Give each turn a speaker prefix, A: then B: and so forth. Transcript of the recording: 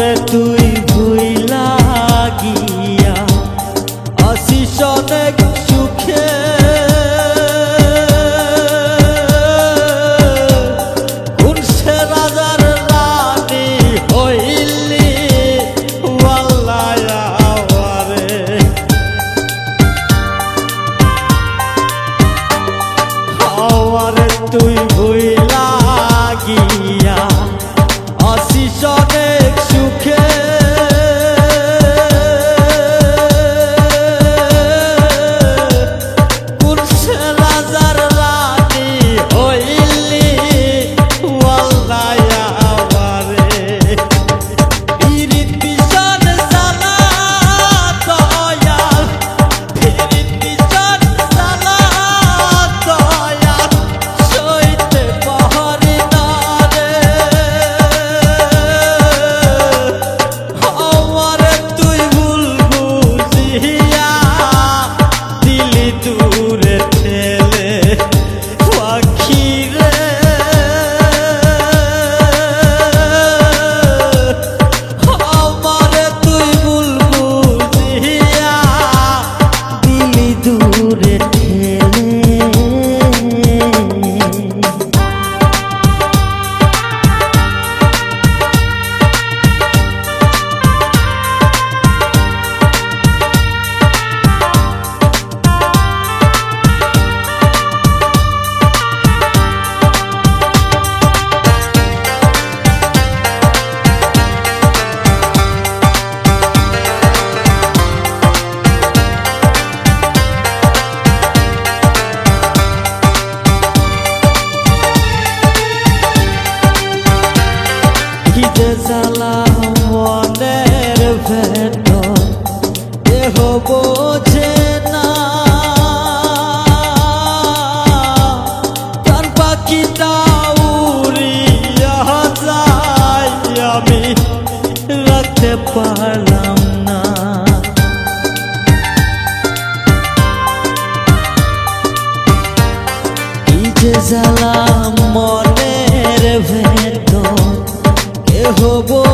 A: আমারে তুই ভুইলা গিয়া আসিস অনেক সুখে কোন সে রাজার রানী হইলি ওয়াল্লাহ আমারে আমারে তুই ভুইলা গিয়া আসিস অনেক সুখে কোন সে রাজার রানী হইলি ওয়াল্লাহ আমারে পিরিত ভীষণ জ্বালা দয়াল পিরিত ভীষণ জ্বালা দয়াল সইতে পারি না রে আমারে তুই ভুল বুঝিয়া দিলি দূরে ঠেলে পাখি রে আমারে তুই ভুল বুঝিয়া দিলি দূরে ঠেলে জ্বালা মনের ভেতর দেহ বোঝে না প্রাণ পাখিটা উড়িয়া যায় আমি রাখতে পারলাম না এই যে জ্বালা মনের ভেতর হবো